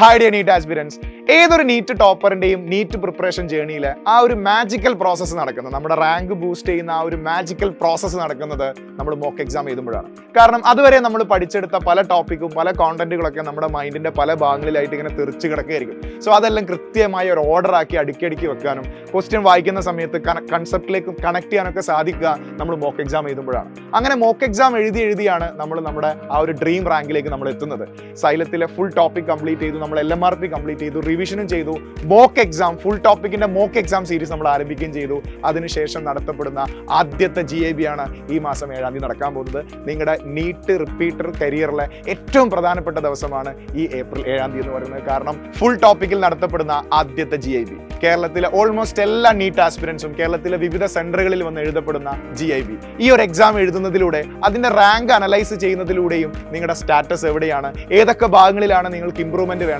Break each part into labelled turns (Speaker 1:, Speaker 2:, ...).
Speaker 1: Hi dear NEET aspirants. ഏതൊരു NEET ടോപ്പറിന്റെയും NEET preparation ജേർണിയിൽ ആ ഒരു മാജിക്കൽ പ്രോസസ്സ് നടക്കുന്നത്, നമ്മുടെ റാങ്ക് ബൂസ്റ്റ് ചെയ്യുന്ന ആ ഒരു മാജിക്കൽ പ്രോസസ്സ് നടക്കുന്നത് നമ്മൾ മോക്ക് എക്സാം എഴുതുമ്പോഴാണ്. കാരണം അതുവരെ നമ്മൾ പഠിച്ചെടുത്ത പല ടോപ്പിക്കും പല കോണ്ടന്റുകളൊക്കെ നമ്മുടെ മൈൻഡിന്റെ പല ഭാഗങ്ങളിലായിട്ട് ഇങ്ങനെ തെറിച്ച് കിടക്കുകയായിരിക്കും. സോ അതെല്ലാം കൃത്യമായി ഒരു ഓർഡർ ആക്കി അടുക്കി വെക്കാനും ക്വസ്റ്റ്യൻ വായിക്കുന്ന സമയത്ത് കൺസെപ്റ്റിലേക്ക് കണക്ട് ചെയ്യാനൊക്കെ സാധിക്കുക നമ്മൾ മോക്ക് എക്സാം എഴുതുമ്പോഴാണ്. അങ്ങനെ മോക്ക് എക്സാം എഴുതിയാണ് നമ്മൾ നമ്മുടെ ആ ഒരു ഡ്രീം റാങ്കിലേക്ക് നമ്മൾ എത്തുന്നത്. സൈലത്തിലെ ഫുൾ ടോപ്പിക് കംപ്ലീറ്റ് ചെയ്തു, നമ്മൾ LMRP കംപ്ലീറ്റ് ചെയ്തു, റിവിഷനും ചെയ്തു, മോക്ക് എക്സാം ഫുൾ ടോപ്പിക്കിന്റെ മോക്ക് എക്സാം സീരീസ് നമ്മൾ ആരംഭിക്കുകയും ചെയ്തു. അതിനുശേഷം നടത്തപ്പെടുന്ന ആദ്യത്തെ GIB ആണ് ഈ മാസം 7-ാം തീയതി നടക്കാൻ പോകുന്നത്. നിങ്ങളുടെ നീറ്റ് റിപ്പീറ്റർ കരിയറിലെ ഏറ്റവും പ്രധാനപ്പെട്ട ദിവസമാണ് ഈ ഏപ്രിൽ 7-ാം തീയതി എന്ന് പറയുന്നത്. കാരണം ഫുൾ ടോപ്പിക്കിൽ നടത്തപ്പെടുന്ന ആദ്യത്തെ GIB, കേരളത്തിലെ ഓൾമോസ്റ്റ് എല്ലാ നീറ്റ് ആസ്പിരൻസും കേരളത്തിലെ വിവിധ സെന്ററുകളിൽ വന്ന് എഴുതപ്പെടുന്ന GIB. ഈ ഒരു എക്സാം എഴുതുന്നതിലൂടെ അതിന്റെ റാങ്ക് അനലൈസ് ചെയ്യുന്നതിലൂടെയും നിങ്ങളുടെ സ്റ്റാറ്റസ് എവിടെയാണ്, ഏതൊക്കെ ഭാഗങ്ങളിലാണ് നിങ്ങൾക്ക് ഇംപ്രൂവ്മെന്റ് വേണ്ടത്,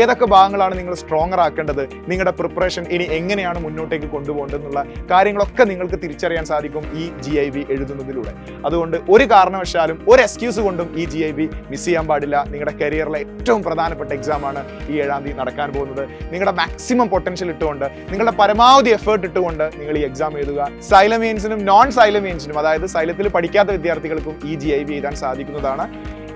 Speaker 1: ഏതൊക്കെ ഭാഗങ്ങളാണ് നിങ്ങൾ സ്ട്രോങ്ങർ ആക്കേണ്ടത്, നിങ്ങളുടെ പ്രിപ്പറേഷൻ ഇനി എങ്ങനെയാണ് മുന്നോട്ടേക്ക് കൊണ്ടുപോകേണ്ടത് എന്നുള്ള കാര്യങ്ങളൊക്കെ നിങ്ങൾക്ക് തിരിച്ചറിയാൻ സാധിക്കും ഈ GIB എഴുതുന്നതിലൂടെ. അതുകൊണ്ട് ഒരു കാരണവശാലും ഒരു എക്സ്ക്യൂസ് കൊണ്ടും ഈ GIB മിസ് ചെയ്യാൻ പാടില്ല. നിങ്ങളുടെ കരിയറിലെ ഏറ്റവും പ്രധാനപ്പെട്ട എക്സാം ആണ് ഈ 7-ാം തീയതി നടക്കാൻ പോകുന്നത്. നിങ്ങളുടെ മാക്സിമം പൊട്ടൻഷ്യൽ ഇട്ടുകൊണ്ട്, നിങ്ങളുടെ പരമാവധി എഫേർട്ട് ഇട്ടുകൊണ്ട് നിങ്ങൾ ഈ എക്സാം എഴുതുക. സൈലമിയൻസിനും നോൺ സൈലമിയൻസിനും, അതായത് സൈലത്തിൽ പഠിക്കാത്ത വിദ്യാർത്ഥികൾക്കും ഈ GIB എഴുതാൻ സാധിക്കുന്നതാണ്.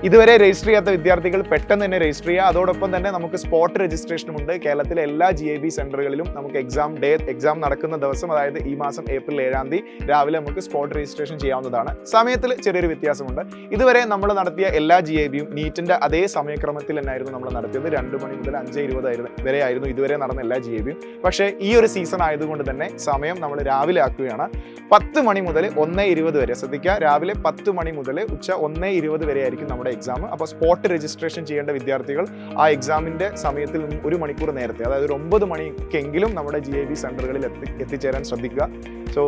Speaker 1: ഇതുവരെ രജിസ്റ്റർ ചെയ്യാത്ത വിദ്യാർത്ഥികൾ പെട്ടെന്ന് തന്നെ രജിസ്റ്റർ ചെയ്യുക. അതോടൊപ്പം തന്നെ നമുക്ക് സ്പോട്ട് രജിസ്ട്രേഷനും ഉണ്ട്. കേരളത്തിലെ എല്ലാ GIB സെന്ററുകളിലും നമുക്ക് എക്സാം നടക്കുന്ന ദിവസം, അതായത് ഈ മാസം ഏപ്രിൽ 7-ാം തീയതി രാവിലെ നമുക്ക് സ്പോട്ട് രജിസ്ട്രേഷൻ ചെയ്യാവുന്നതാണ്. സമയത്തിൽ ചെറിയൊരു വ്യത്യാസമുണ്ട്. ഇതുവരെ നമ്മൾ നടത്തിയ എല്ലാ GIBയും നീറ്റിന്റെ അതേ സമയക്രമത്തിൽ തന്നെയായിരുന്നു നമ്മൾ നടത്തിയത്. 2 മണി മുതൽ 5:20 വരെ ആയിരുന്നു ഇതുവരെ നടന്ന എല്ലാ GIBയും. പക്ഷേ ഈ ഒരു സീസൺ ആയതുകൊണ്ട് തന്നെ സമയം നമ്മൾ രാവിലെ ആക്കുകയാണ്. 10 മണി മുതൽ 1:20 വരെ. ശ്രദ്ധിക്കുക, രാവിലെ 10 മണി മുതൽ ഉച്ച 1:20 വരെ ആയിരിക്കും നമ്മുടെ എക്സാം. അപ്പോൾ സ്പോട്ട് രജിസ്ട്രേഷൻ ചെയ്യേണ്ട വിദ്യാർത്ഥികൾ ആ എക്സാമിന്റെ സമയത്തിൽ നിന്നും 1 മണിക്കൂർ നേരത്തെ, അതായത് 9 മണിക്കെങ്കിലും നമ്മുടെ GIB സെന്ററുകളിൽ എത്തിച്ചേരാൻ ശ്രദ്ധിക്കുക. സോ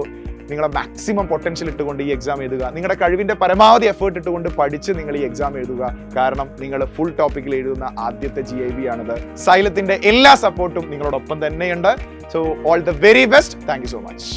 Speaker 1: നിങ്ങളുടെ മാക്സിമം പൊട്ടൻഷ്യൽ ഇട്ടുകൊണ്ട് ഈ എക്സാം എഴുതുക. നിങ്ങളുടെ കഴിവിന്റെ പരമാവധി എഫേർട്ട് ഇട്ടുകൊണ്ട് പഠിച്ച് നിങ്ങൾ ഈ എക്സാം എഴുതുക. കാരണം നിങ്ങൾ ഫുൾ ടോപ്പിക്കിൽ എഴുതുന്ന ആദ്യത്തെ GIB ആണിത്. സൈലത്തിന്റെ എല്ലാ സപ്പോർട്ടും നിങ്ങളോടൊപ്പം തന്നെയുണ്ട്. So all the very best. Thank you so much.